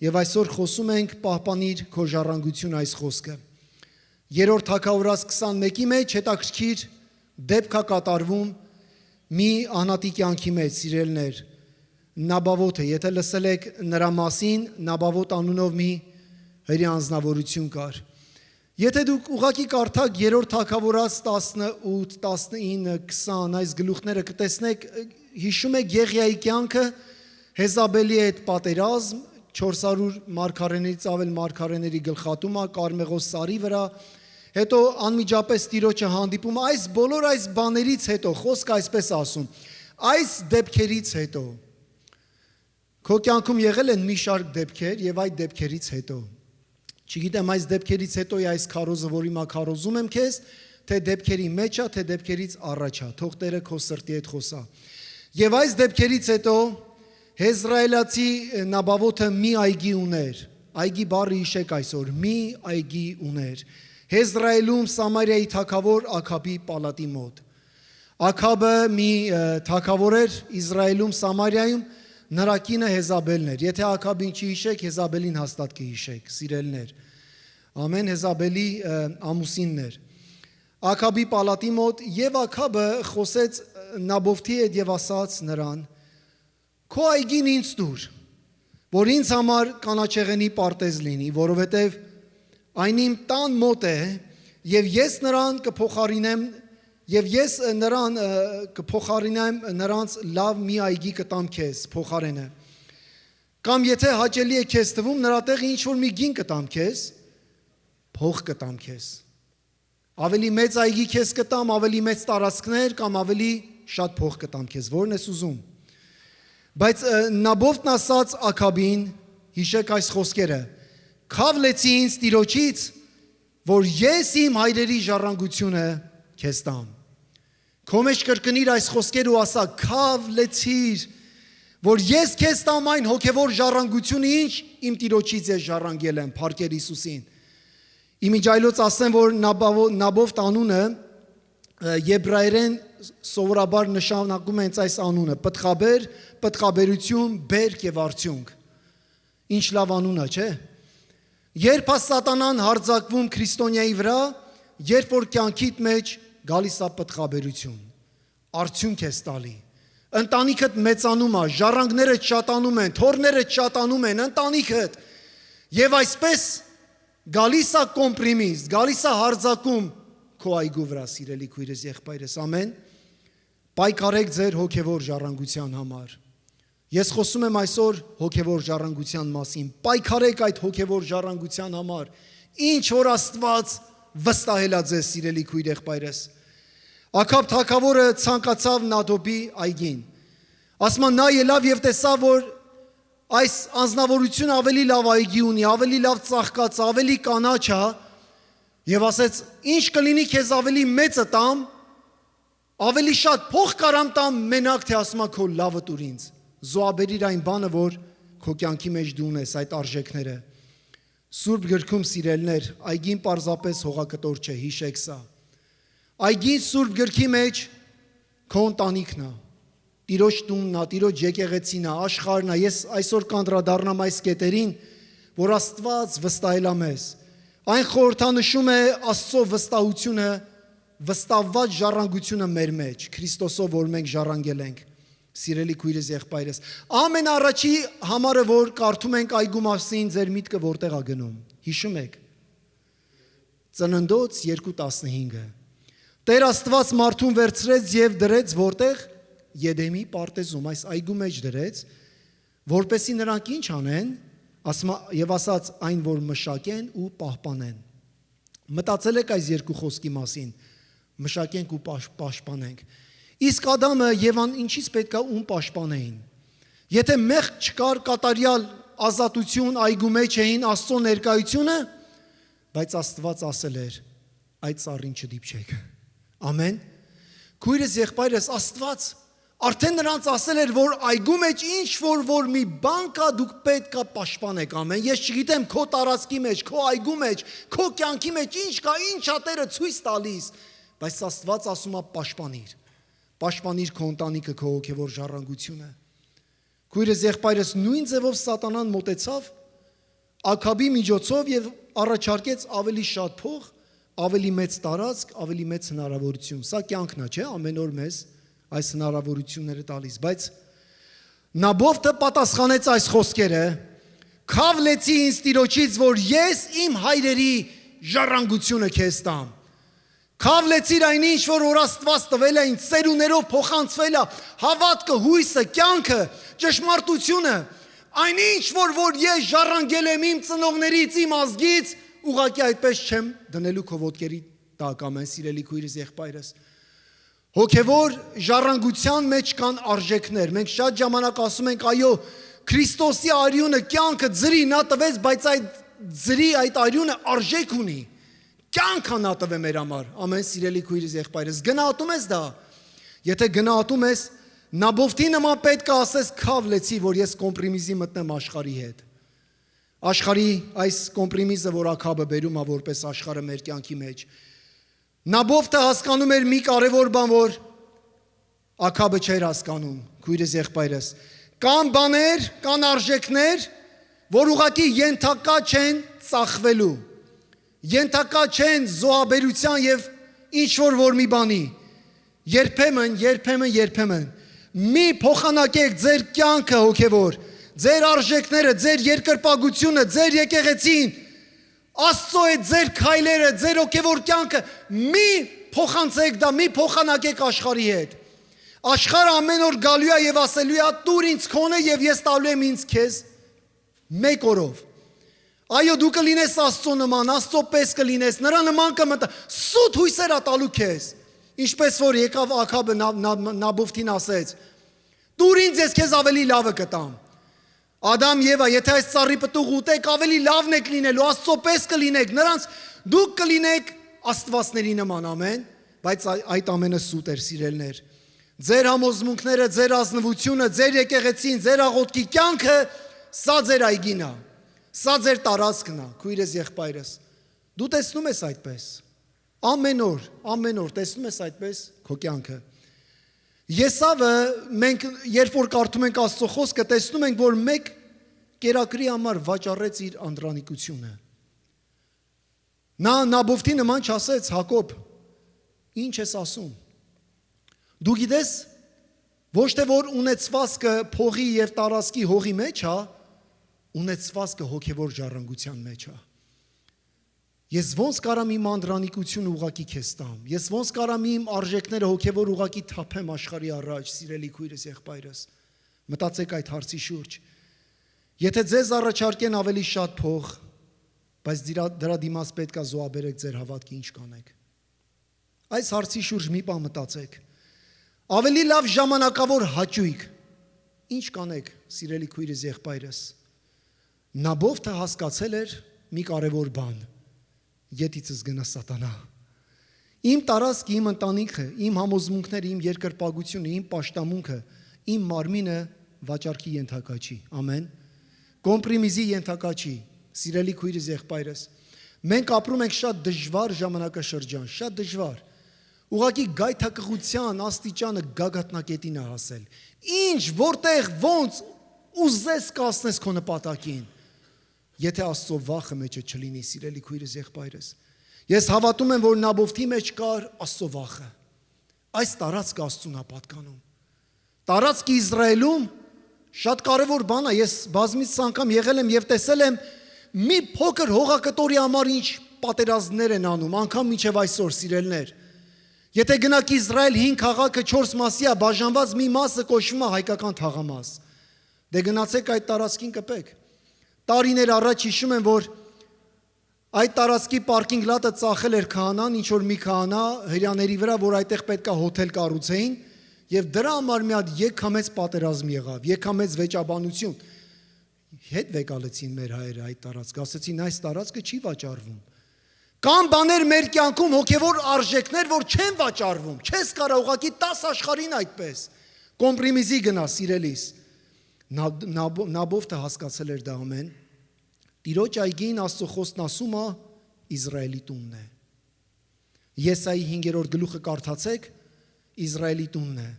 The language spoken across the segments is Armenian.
Եվ այսօր խոսում ենք պահպանիր քո ժառանգություն այս խոսքը։ Երրորդ Թագավորաց 21-ի մեջ հետաքրքիր դեպք է կատարվում մի անհատի կյանքի մեջ, սիրելիներ, Նաբավոթը, եթե լսել եք նրա մասին, Նաբավոթ անունով մի հրի անձնավորություն կար։ Եթե դուք ուղղակի կարդաք երրորդ Թագավորաց 18, 19, 20 այս գլուխները կտեսնեք, հիշում եք Եղիայի կյանքը, Հեզաբելի հետ պատերազմ, 400 մարգարեներից ավել մարգարեների գլխատումը Կարմեղոս սարի վրա, հետո անմիջապես Տիրոջը հանդիպում, այս բոլոր այս բաներից հետո, խոսքը այսպես ասում, այս դեպքերից հետո, քո կյանքում եղել են մի շարք դեպքեր և այդ դեպքերից հետո, չգիտեմ այս դեպքերից հետո է այս քարոզը, որի մա քարոզում եմ քեզ, թե դեպքերի մեջ է, թե դեպքերից առաջ է, թող Տերը քո սրտի հետ խոսա։ Եվ այս դեպքերից հետո Հեզրայելացի Նաբավոթը մի այգի ուներ, այգի բառը հիշեք այսօր, մի այգի ուներ, Հեզրայելում Սամարիայի թագավոր Աքաբի պալատի մոտ։ Աքաբը մի թագավոր էր Իսրայելում Սամարիայում, նրա կինը Հեզաբելն էր։ Եթե Աքաբին չհիշեք, Հեզաբելին հաստատ կհիշեք, սիրելիներ։ Ամեն Հեզաբելի ամուսինն էր։ Աքաբի պալատի մոտ եւ Աքաբը խոսեց Նաբովթի հետ եւ ասաց նրան. «Քո այգին ինձ տուր, որ ինձ համար կանաչեղենի պարտեզ լինի, որովհետեւ այն իմ տան մոտ է եւ ես նրան կփոխարինեմ Եվ ես նրան կփոխարինեմ նրանց լավ մի այգի կտամ քեզ փոխարենը։ Կամ եթե հաճելի է քեզ թվում, նրա տեղը ինչ-որ մի գին կտամ քեզ, փող կտամ քեզ։ Ավելի մեծ այգի քեզ կտամ, ավելի մեծ տարածքներ կամ ավելի շատ փող կտամ քեզ, որն ես ուզում։ Բայց Նաբովթն ասաց Աքաբին, հիշեք այս խոսքերը. «Քավլեցի ինձ Տիրոջից, որ ես իմ հայրերի ժառանգությունը քեզ տամ»։ Քո մեջ կրկնիր այս խոսքերը ու ասա. «Քավլեցիր, որ ես քեզ տամ այն հոգևոր ժառանգությունը, ինչ իմ Տիրոջից ես ժառանգել եմ, փառքեր Հիսուսին»։ Իմիջայլոց ասեմ, որ Նաբովթ անունը եբրայերեն սովորաբար նշանակում է հենց այս անունը՝ պտղաբեր, պտղաբերություն, բերք եւ արդյունք։ Ինչ լավ անուն է, չէ՞։ Երբ է սատանան հարձակվում քրիստոնյայի վրա, երբ որ կյանքիդ մեջ գալիս է պտղաբերություն, արդյունք ես տալի, ընտանիքդ մեծանում է, ժառանգներդ շատանում են, թոռներդ շատանում են, ընտանիքդ, եւ այսպես գալիս է կոմպրիմիս, գալիս է հարձակում քո այգու վրա, սիրելի քույրես, եղբայրս, ամեն։ Պայքարեք ձեր հոգևոր ժառանգության համար։ Ես խոսում եմ այսօր հոգևոր ժառանգության մասին, պայքարեք այդ հոգևոր ժառանգության համար, ինչ որ Աստված վստահել է ձեզ, սիրելի քույր եղբայրս։ Աքաբ թագավորը ցանկացավ Նադոբի այգին։ Ասում նա ելավ եւ տեսավ, որ այս անձնավորությունը ավելի լավ այգի ունի, ավելի լավ ծաղկած, ավելի կանաչ է, եւ ասեց. «Ինչ կլինի քեզ ավելի մեծը տամ, ավելի շատ փող կարամ տամ, մենակ թե ասում քո լավը տուր ինձ»։ Զոհաբերիր այն բանը, որ քո կյանքի մեջ դու ունես, այդ արժեքները։ Սուրբ գրքում, սիրելիներ, այգին պարզապես հողակտոր չէ, հիշեք սա։ Այգին Սուրբ գրքի մեջ քո ընտանիքն է, Տիրոջ տունն է, Տիրոջ եկեղեցին է, աշխարհն է։ Ես այսօր կանդրադառնամ այս կետերին, որ Աստված վստահել է մեզ։ Այն խորհրդանշում է Աստծո վստահությունը, վստահված ժառանգությունը մեր մեջ, Քրիստոսով, որ մենք ժառանգել ենք։ Սիրելի քույրս, եղբայրս, ամենառաջի համարը, որ կարդում ենք այգու մասին, ձեր միտքը որտեղ է գնում։ Հիշում եք։ Ծննդոց 2:15-ը։ Տեր Աստված մարդուն վերցրեց եւ դրեց որտեղ Եդեմի պարտեզում, այս այգու մեջ դրեց, որպեսզի նրանք ինչ անեն, եւ ասաց այն, որ մշակեն ու պահպանեն։ Մտածել եք այս երկու խոսքի մասին, մշակենք ու պաշտպանենք։ Իսկ Ադամը Եվան ինչից պետք է ում պաշտպանեին։ Եթե մեղք չկար, կատարյալ ազատություն այգու մեջ էին, Աստծո ներկայությունը, բայց Աստված ասել էր. այդ ծառին չդիպչեք։ Ամեն։ Քույրս, եղբայրս, Աստված արդեն նրանց ասել էր, որ այգու մեջ ինչ որ մի բան կա, դուք պետք է պաշտպանեք, ամեն։ Ես չգիտեմ քո տարածքի մեջ, քո այգու մեջ, քո կյանքի մեջ ինչ կա, ինչ է Տերը ցույց տալիս, բայց Աստված ասում է պաշտպանիր։ Պաշտպանիր քո ընտանիքը, քո հոգևոր ժառանգությունը։ Քույրս, եղբայրս, նույն ձևով սատանան մոտեցավ Աքաբի միջոցով եւ առաջարկեց ավելի շատ փող, ավելի մեծ տարածք, ավելի մեծ հնարավորություն։ Սա կյանքն է, չէ՞, ամեն օր մեզ այս հնարավորությունները տալիս, բայց Նաբովթը պատասխանեց այս խոսքերը. «Քավ լեցի ինձ Տիրոջից, որ ես իմ հայրերի ժառանգությունը քեզ տամ։ Քավ լեցիր այնինչ, որ Աստված տվել է ինձ, ծերուներով փոխանցվել է, հավատքը, հույսը, կյանքը, ճշմարտությունը, այնինչ, որ ես ժառանգել եմ իմ ծնողներից, իմ ազգից, ուղղակի այդպես չեմ դնելու քո ոտքերի տակ, ամեն սիրելի քույրս, եղբայրս»։ Հոգևոր ժառանգության մեջ կան արժեքներ։ Մենք շատ ժամանակ ասում ենք, այո, Քրիստոսի արյունը կյանքը ձրի նա տվեց, բայց այդ ձրի այդ արյունը արժեք ունի։ Կյանքը նա տվել մեր համար։ Ամեն սիրելի քույրս, եղբայրս, գնահատում ես դա։ Եթե գնահատում ես, Նաբովթի նման պետք է ասես քավ լեցի, որ ես կոմպրոմիսի մտնեմ աշխարհի հետ։ Աշխարհի այս կոմպրոմիսը, որ Աքաբը բերում է որպես աշխարհը մեր կյանքի մեջ։ Նաբովթը հասկանում էր մի կարևոր բան, որ Աքաբը չէր հասկանում, քույրս, եղբայրս։ Կան բաներ, կան արժեքներ, որ ուղղակի ենթակա չեն ծախվելու, ենթակա չեն զոհաբերության եւ ինչ-որ մի բանի։ Երբեմն մի փոխանակեք ձեր կյանքը հոգևոր, ձեր արժեքները, ձեր երկրպագությունը, ձեր եկեղեցին, Աստծո է ձեր քայլերը, ձեր հոգևոր կյանքը, մի փոխանցեք դա, մի փոխանակեք աշխարհի հետ։ Աշխարհը ամեն օր գալու է եւ ասելու է՝ «Տուր ինձ քոնը եւ ես տալու եմ ինձ քեզ մեկ օրով»։ Այո, դու կլինես Աստծո նման, Աստծո պես կլինես, նրա նման կմտա, սուտ հույսեր ա տալու քեզ։ Ինչպես որ եկավ Աքաբը Նաբովթին ասեց. «Տուր ինձ, ես քեզ ավելի լավը կտամ»։ Ադամ Եվա, եթե այս ծառի պտուղ ուտեք, ավելի լավն եք լինելու, Աստծո պես կլինեք, նրանց դուք կլինեք աստվածների նման, ամեն, բայց այդ ամենը սուտ էր, սիրելներ։ Ձեր համոզմունքները, ձեր ազնվությունը, ձեր եկեղեցին, ձեր աղոթքի կյանքը, սա ձեր այգին է, սա ձեր տարածքն է, քույրես, եղբայրս։ Դու տեսնում ես այդպես։ Ամեն օր տեսնում ես այդպես քո կյանքը։ Եսավը մենք երբ որ կարդում ենք Աստծո խոսքը, տեսնում ենք, որ մեկ կերակրի համար վաճառեց իր անդրանիկությունը։ Նա Նաբովթի նման չասեց. «Հակոբ, ինչ ես ասում»։ Դու գիտես, ոչ թե որ ունեցվածքը փողի եւ տարածքի հողի մեջ է, ունեցվածքը հոգևոր ժառանգության մեջ է։ Ես ոնց կարամ իմ անդրանիկությունը ուղակի քեզ տամ, ես ոնց կարամ իմ արժեքները հոգևոր ուղակի թափեմ աշխարհի առաջ, սիրելի քույրս, եղբայրս։ Մտածեք այդ հարցի շուրջ։ Եթե ձեզ առաջարկեն ավելի շատ փող, բայց դրա դիմաց պետք է զոհաբերեք ձեր հավատքը, ինչ կանեք։ Այս հարցի շուրջ մի բան մտածեք։ Ավելի լավ ժամանակավոր հաճույք, ինչ կանեք, սիրելի քույրս, եղբայրս։ Նաբովթը հասկացել էր մի կարևոր բան. Ետիցս գնա սատանա։ Իմ տարածքը, իմ ընտանիքը, իմ համոզմունքները, իմ երկրպագությունը, իմ պաշտամունքը, իմ մարմինը վաճառքի ենթակա չի։ Ամեն։ Կոմպրոմիսի ենթակա չի։ Սիրելի քույրս, եղբայրս, մենք ապրում ենք շատ դժվար ժամանակաշրջան, շատ դժվար։ Ուղղակի գայթակղության աստիճանը գագաթնակետին է հասել։ Ինչ, որտեղ, ոնց ուզես կասնես քո նպատակին։ Եթե Աստծո վախը մեջը չլինի, սիրելի քույրս, եղբայրս, ես հավատում եմ, որ Նաբովթի մեջ կար Աստծո վախը։ Այս տարածքը Աստծուն է պատկանում։ Տարածքը Իսրայելում շատ կարևոր բան է։ Ես բազմից անգամ եղել եմ եւ տեսել եմ մի փոքր հողակտորի համար ինչ պատերազմներ են անում, անգամ մինչև այսօր, սիրելներ։ Եթե գնաք Իսրայել 5 քաղաքը 4 մասի է բաժանված, մի մասը կոչվում է հայկական թաղամաս։ Դե գնացեք այդ տարածքին կպեք։ Տարիներ առաջ հիշում եմ, որ այդ տարածքի պարկինգ լատը ծախել էր քահանան, ինչ որ մի քահանա հрьяաների վրա, որ այդտեղ պետքա հոթել կառուցեին, եւ դրա համար մի հատ եկամեծ պատերազմ եղավ, եկամեծ վեճաբանություն։ Հետ վեկալեցին մեր հայերը այդ տարածքը, ասեցին այս տարածքը չի վաճառվում։ Կան բաներ մեր կյանքում, հոգևոր արժեքներ, որ չեն վաճառվում, չես կարող ուղղակի 10 աշխարհին այդպես։ Կոմպրոմիսի գնա, սիրելիս։ Նաբովթը հասկացել էր դա ամեն։ Տիրոջ այգին Աստծո խոսքն ասում է Իսրայելի տունն է։ Եսայի 5-րդ գլուխը կարդացեք, Իսրայելի տունն է։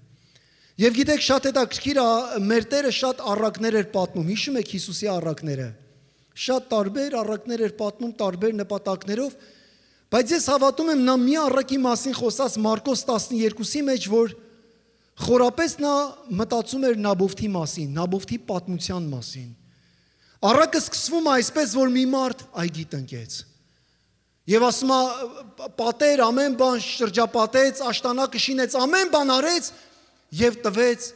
Եվ գիտեք, շատ հետաքրքիր է, մեր Տերը շատ առակներ էր պատմում։ Հիշում եք Հիսուսի առակները։ Շատ տարբեր առակներ էր պատմում տարբեր նպատակներով, բայց ես հավատում եմ նա մի առակի մասին խոսած Մարկոս 12-ի մեջ, որ խորապես նա մտածում էր Նաբովթի մասին, Նաբովթի պատմության մասին։ Առակը սկսվում է այսպես, որ մի մարդ այգի տնկեց։ Եվ ասում է, պատեր ամեն բան շրջապատեց, աշտանակը շինեց, ամեն բան արեց եւ տվեց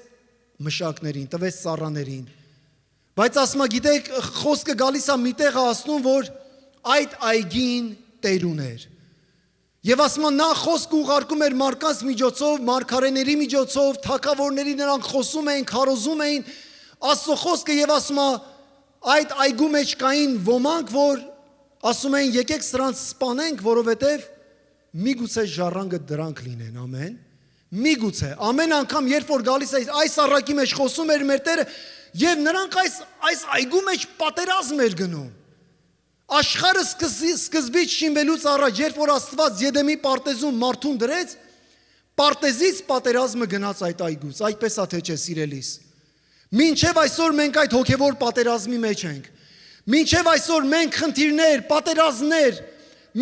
մշակներին, տվեց ծառաներին։ Բայց ասում է, գիտեք, խոսքը գալիս է միտեղ ասնում, որ այդ այգին տեր ուներ։ Եվ ասում է, նա խոսք ուղարկում էր մարդկանց միջոցով, մարգարեների միջոցով, թագավորների նրանք խոսում էին, քարոզում էին Աստծո խոսքը եւ ասում է, այդ այգու մեջ կային ոմանք, որ ասում էին, եկեք սրանց սպանենք, որովհետև միգուցե ժառանգը դրանք լինեն, ամեն։ Միգուցե, ամեն անգամ, երբ որ գալիս է այս առակի մեջ խոսում էր մեր Տերը, եւ նրանք այս այգու մեջ պատերազմ էր գնում։ Աշխարհը սկզբից շինվելուց առաջ, երբ որ Աստված Եդեմի պարտեզում մարդուն դրեց, պարտեզից պատերազմը գնաց այդ այգուց, այդպես է թե չէ, սիրելիս։ Մինչև այսօր մենք այդ հոգևոր պատերազմի մեջ ենք։ Մինչև այսօր մենք խնդիրներ, պատերազմներ,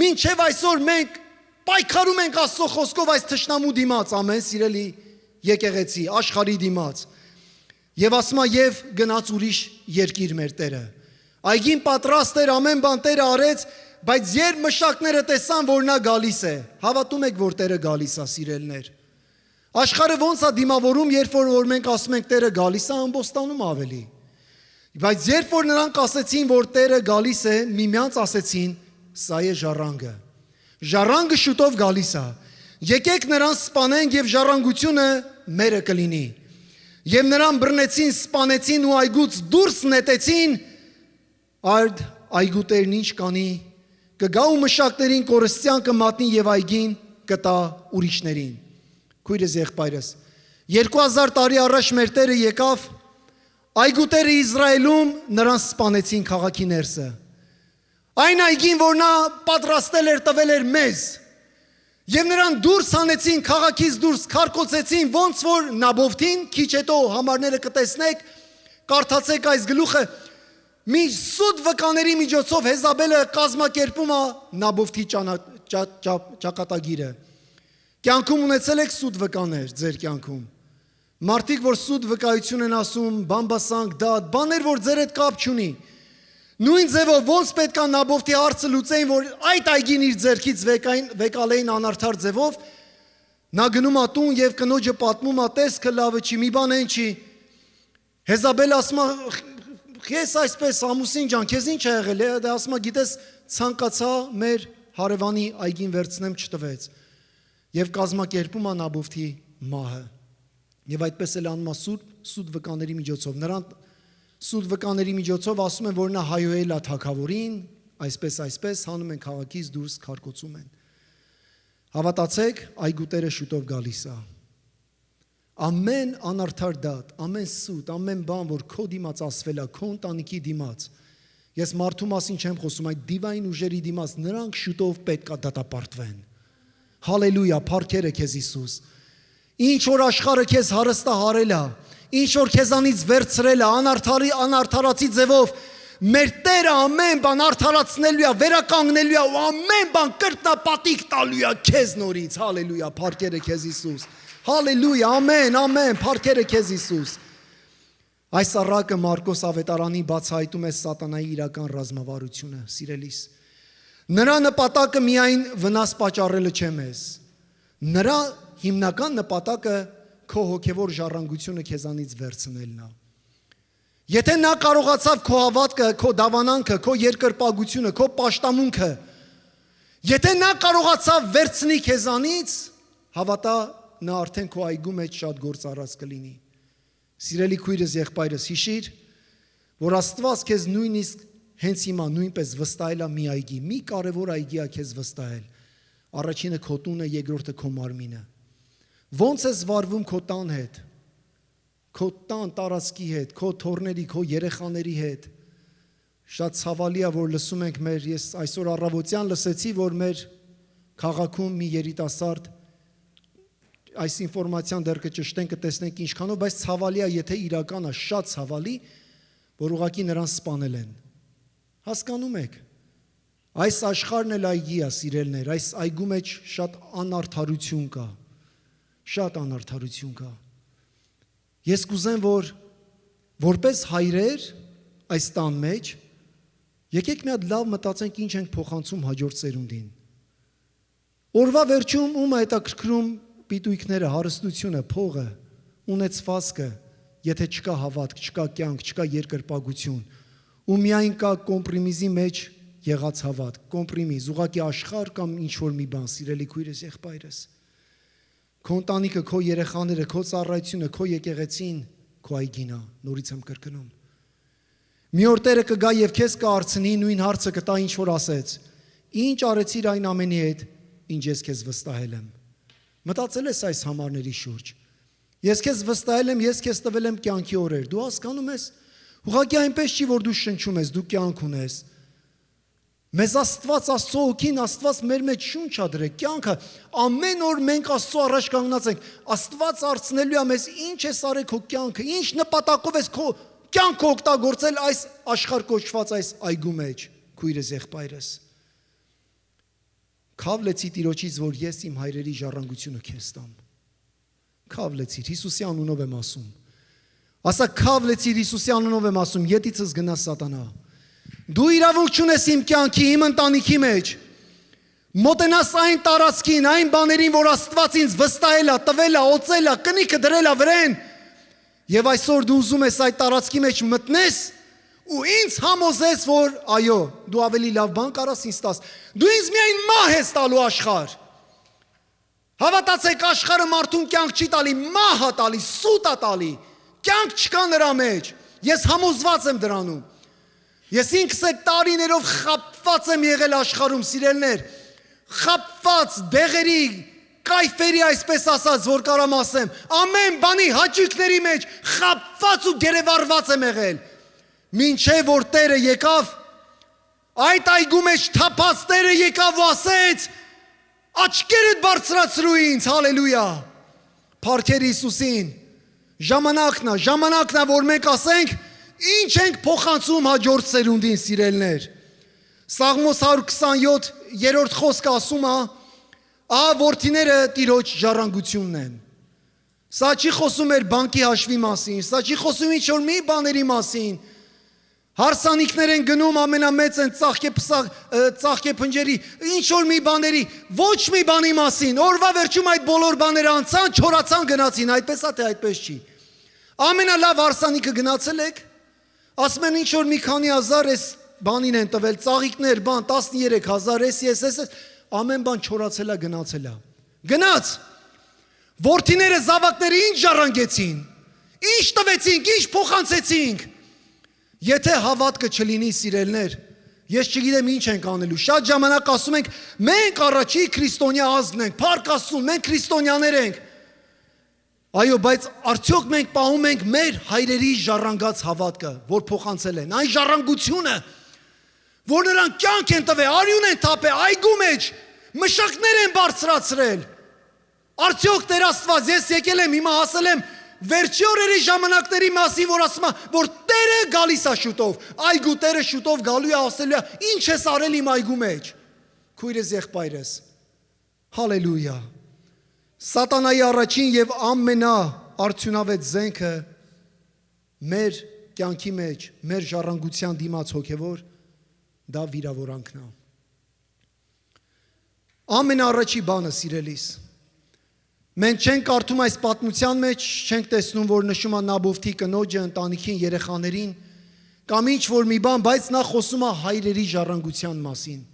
մինչև այսօր մենք պայքարում ենք Աստծո խոսքով այս թշնամու դիմաց, ամեն սիրելի եկեղեցի, աշխարհի դիմաց։ Եվ ասում է, եւ գնաց ուրիշ երկիր մեր Տերը։ Այգին պատրաստ էր, ամեն բան Տերը արեց, բայց երբ մշակները տեսան, որ նա գալիս է, հավատում եք, որ Տերը գալիս է, սիրելներ։ Աշխարհը ոնց է դիմավորում, երբ որ մենք ասում ենք Տերը գալիս է, ամբոստանում ավելի։ Բայց երբ որ նրանք ասեցին, որ Տերը գալիս է, միմյանց ասեցին, սա է ժառանգը։ Ժառանգը շուտով գալիս է։ Եկեք նրան սպանենք եւ ժառանգությունը մերը կլինի։ Եվ նրան բռնեցին, սպանեցին ու այգուց դուրս նետեցին, արդ այգու տերն ինչ կանի, կգա ու մշակներին կորստյան կմատնի եւ այգին կտա ուրիշներին։ Քույրս եղբայրս, 2000 տարի առաջ մեր Տերը եկավ, այգու տերը Իսրայելում նրան սպանեցին քաղաքի ներսը։ Այն այգին, որ նա պատրաստել էր, տվել էր մեզ։ Եվ նրան դուրս հանեցին, քաղաքից դուրս քարկոծեցին, ոնց որ Նաբովթին, քիչ հետո համարները կտեսնեք, կարդացեք այս գլուխը, մի սուտ վկաների միջոցով Հեզաբելը կազմակերպում է Նաբովթի ճակատագիրը։ Կյանքում ունեցել եք սուտ վկաներ ձեր կյանքում։ Մարդիկ, որ սուտ վկայություն են ասում, բամբասանք, դատ, բաներ, որ ձեր հետ կապ չունի։ Նույն ձևով ոնց պետք է Նաբովթի հարցը լուծեին, որ այդ այգին իր ձեռքից վեկալեին անարդար ձևով, նա գնում է տուն եւ կնոջը պատմում է, տեսքը լավը չի, մի բան այն չի։ Հեզաբելը ասում է, ես այսպես ամուսին ջան, քեզ ինչ է եղել, դա ասում է, գիտես, ցանկացա մեր հարևանի այգին վերցնեմ, չտվեց։ Եվ կազմակերպում է Նաբովթի մահը։ Եվ այդպես էլ անում է սուտ վկաների միջոցով։ Նրան սուտ վկաների միջոցով ասում են, որ նա հայոել է թագավորին, այսպես հանում են քաղաքից դուրս քարկոծում են։ Հավատացեք, այգու տերը շուտով գալիս է։ Ամեն անարդար դատ, ամեն սուտ, ամեն բան, որ քո դիմաց ասվել է, քո ընտանիքի դիմաց, ես մարդու մասին չեմ խոսում, այդ դիվային ուժերի դիմաց, նրանք շուտով պետք է դատապարտվեն։ Հալելույա, փառքերը քեզ Հիսուս։ Ինչ որ աշխարհը քեզ հարստահարել է, ինչ որ քեզանից վերցրել է, անարդարացի ձևով, մեր Տերը ամեն բան արդարացնելու է, վերականգնելու է ու ամեն բան կրտնապատիկ տալու է քեզ նորից։ Հալելույա, փառքերը քեզ Հիսուս։ Հալելույա, ամեն, ամեն, փառքերը քեզ Հիսուս։ Այս առակը Մարկոս ավետարանի բացահայտում է սատանայի իրական ռազմավարությունը, սիրելիս։ Նրա նպատակը միայն վնաս պատճառելը չէ մեզ։ Նրա հիմնական նպատակը քո հոգևոր ժառանգությունը քեզանից վերցնելն է։ Եթե նա կարողացավ քո հավատքը, քո դավանանքը, քո երկրպագությունը, քո պաշտամունքը, եթե նա կարողացավ վերցնի քեզանից, հավատա, նա արդեն քո այգու մեջ շատ գործ արած կլինի։ Սիրելի քույրս, եղբայրս, հիշիր, որ Աստված քեզ նույնիսկ հենց հիմա նույնպես վստահել է մի այգի, մի կարևոր այգի է քեզ վստահել։ Առաջինը քո տունը, երկրորդը քո մարմինը։ Ոնց ես վարվում քո տան հետ, քո տան տարածքի հետ, քո թոռների, քո երեխաների հետ։ Շատ ցավալի է, որ լսում ենք ես այսօր առավոտյան լսեցի, որ մեր քաղաքում մի երիտասարդ, այս ինֆորմացիան դեռ կճշտենք, կտեսնենք ինչքանով, բայց ցավալի է, եթե իրական է, շատ ցավալի, որ ուղղակի նրան սպանել են։ Հասկանում եք։ Այս աշխարհն էլ այգի է, սիրելներ, այս այգու մեջ շատ անարդարություն կա։ Շատ անարդարություն կա։ Ես կուզեմ, որ որպես հայրեր այս տան մեջ եկեք մի հատ լավ մտածենք ինչ ենք փոխանցում հաջորդ սերունդին։ Օրվա վերջում ում է հետաքրքրում պիտույքները, հարստությունը, փողը, ունեցվածքը, եթե չկա հավատք, չկա կյանք, չկա երկրպագություն, ու միայն կա կոմպրոմիզի մեջ եղած հավատք, կոմպրոմիզ, ուղղակի աշխարհ կամ ինչ որ մի բան, սիրելի քույրես, եղբայրս։ Քո ընտանիքը, քո երեխաները, քո ծառայությունը, քո եկեղեցին, քո այգին է, նորից եմ կրկնում։ Մի օր Տերը կգա եւ քեզ կհարցնի նույն հարցը կտա ինչ որ ասեց. Ինչ արեցիր այն ամենի հետ, ինչ ես քեզ վստահել եմ։ Մտածել ես այս համարների շուրջ։ Ես քեզ վստահել եմ, ես քեզ տվել եմ կյանքի օրեր։ Դու հասկանում ես, ուղղակի այնպես չի, որ դու շնչում ես, դու կյանք ունես։ Մեզ Աստված, Աստծո հոգին, Աստված մեր մեջ շունչ ա դրել, կյանքը ամեն օր մենք Աստծո առաջ կանգնած ենք։ Աստված հարցնելու է մեզ, ինչ ես արել քո կյանքը, ինչ նպատակով ես քո կյանքը օգտագործել այս աշխարհ կոչված այս այգու մեջ, քույրս, եղբայրս։ Քավ լեցի Տիրոջից, որ ես իմ հայրերի ժառանգությունը քեզ տամ։ Քավ լեցիր, Հիսուսի անունով եմ ասում։ Ասա քավ լեցիր, Հիսուսի անունով եմ ասում, ետիցս գնա սատանա։ Դու իրավունք չունես իմ կյանքի, իմ ընտանիքի մեջ մոտենաս այն տարածքին, այն բաներին, որ Աստված ինձ վստահել է, տվել է, օծել է, կնիքը դրել է վրեն, եւ այսօր դու ուզում ես այդ տարածքի մեջ մտնես ու ինձ համոզես, որ այո, դու ավելի լավ բան կարաս ինձ տաս։ Դու ինձ միայն մահ ես տալու աշխարհ։ Հավատացեք, աշխարհը մարդուն կյանք չի տալի, մահ է տալի, սուտ է տալի։ Կյանք չկա նրա մեջ։ Ես համոզված եմ դրանում։ Ես ինքս այդ տարիներով խաբված եմ եղել աշխարհում, սիրելներ, խաբված դեղերի, կայֆերի, այսպես ասած, որ կարամ ասեմ, ամեն բանի հաճույքների մեջ խաբված ու գերեվարված եմ եղել։ Մինչև որ Տերը եկավ, այդ այգու մեջ թափած Տերը եկավ ու ասեց. աչքերդ բարձրացրու ինձ, հալելույա։ Փառքեր Հիսուսին։ Ժամանակն է, որ մենք ասենք, ինչ ենք փոխանցում հաջորդ սերունդին, սիրելներ։ Սաղմոս 127-րդ խոսքը ասում է, որդիները Տիրոջ ժառանգությունն են։ Սա չի խոսում էր բանկի հաշվի մասին, սա չի խոսում ինչ որ մի բաների մասին։ Հարսանիքներ են գնում, ամենամեծ են ծաղկեփնջերի, ինչ որ մի բաների, ոչ մի բանի մասին։ Օրվա վերջում այդ բոլոր բաները անցան, չորացան, գնացին, այդպես է թե այդպես չի։ Ամենալավ հարսանիքը գնացել եք, ասում են ինչ որ մի քանի հազար էս բանին են տվել, ծաղիկներ, բան 13,000 ես, ամեն բան չորացել է, գնացել է։ Գնաց։ Որդիները զավակները ինչ ժառանգեցին, ինչ տվեցինք, ինչ փոխանցեցինք։ Եթե հավատքը չլինի, սիրելներ, ես չգիտեմ ինչ ենք անելու։ Շատ ժամանակ ասում ենք, մենք առաջի քրիստոնյա ազգն ենք, փառք Աստծուն, մենք քրիստոնյաներ ենք։ Այո, բայց արդյոք մենք պահում ենք մեր հայրերի ժառանգած հավատքը, որ փոխանցել են, այն ժառանգությունը, որ նրանք կյանք են տվել, արյուն են թափել, այգու մեջ մշակներ են բարձրացրել։ Արդյոք Տեր Աստված, ես եկել եմ, հիմա ասել եմ վերջի օրերի ժամանակների մասին, որ ասում է, որ Տերը գալիս է շուտով, այգու Տերը շուտով գալու է, ասելու է, ինչ ես արել իմ այգու մեջ։ Քույրես, եղբայրս, հալելույա։ Սատանայի առաջին եւ ամենաարդյունավետ զենքը մեր կյանքի մեջ, մեր ժառանգության դիմաց հոգևոր, դա վիրավորանքն է։ Ամենաառաջի բանը, սիրելիս, մենք չենք կարդում այս պատմության մեջ, չենք տեսնում, որ նշում է Նաբովթի կնոջը, ընտանիքին, երեխաներին, կամ ինչ որ մի բան, բայց նա խոսում է հայրերի ժառանգության մասին։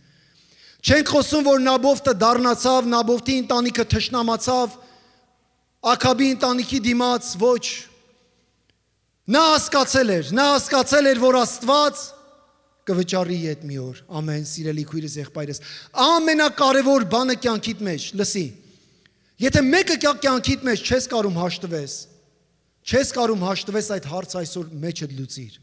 Չենք խոսում, որ Նաբովթը դառնացավ, Նաբովթի ընտանիքը թշնամացավ, Աքաբի ընտանիքի դիմաց, ոչ։ Նա հասկացել էր, որ Աստված կվճարի իդ մի օր, ամեն, սիրելի քույրս, եղբայրս, ամենակարևոր բանը կյանքիդ մեջ, լսի, եթե մեկը կյանքիդ մեջ չես կարում հաշտվես այդ հարցը այսօր մեջդ լուծիր,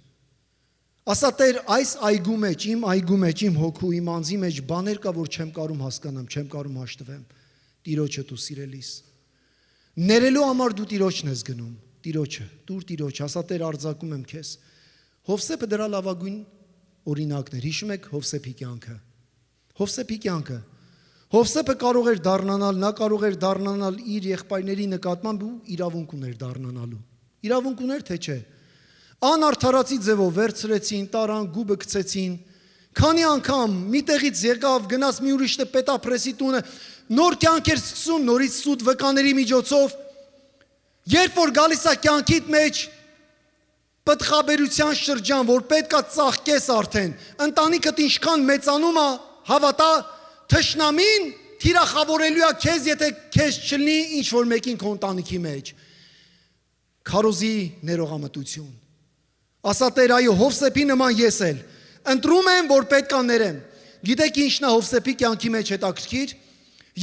ասա Տեր, այս այգու մեջ, իմ այգու մեջ, իմ հոգու, իմ անձի մեջ բաներ կա, որ չեմ կարում հասկանամ, չեմ կարում հաշտվեմ, Տիրոջը դու սիրելիս, ներելու համար դու Տիրոջն ես գնում, Տիրոջը, դուր Տիրոջ, ասա Տեր, արձակում եմ քեզ, Հովսեփը դրա լավագույն օրինակներ։ Հիշում եք Հովսեփի կյանքը։ Հովսեփի կյանքը։ Հովսեփը կարող էր դառնանալ, նա կարող էր դառնանալ իր եղբայրների նկատմամբ ու իրավունք ուներ դառնանալու։ Իրավունք ուներ, թե չէ։ Անարդարացի ձևով վերցրեցին, տարան, գուբը գցեցին։ Քանի անգամ մի տեղից եկավ, գնաց մի ուրիշ պետապրեսի տունը, նոր կյանք էր սկսում, նորից սուտ վկաների միջոցով։ Երբ որ գալիս է կյանքիդ մեջ պատխաբերության շրջան, որ պետքա ծաղկես արդեն, ընտանիքդ ինչքան մեծանում է, հավատա, թշնամին թիրախավորելու է քեզ, եթե քեզ չլինի ինչ որ մեկին քո ընտանիքի մեջ։ Քարոզի ներողամտություն։ Ասա Տեր, այո, Հովսեփի նման ես էլ ընտրում եմ, որ պետք է ներեմ։ Գիտեք ինչն է Հովսեփի կյանքի մեջ հետաքրքիր,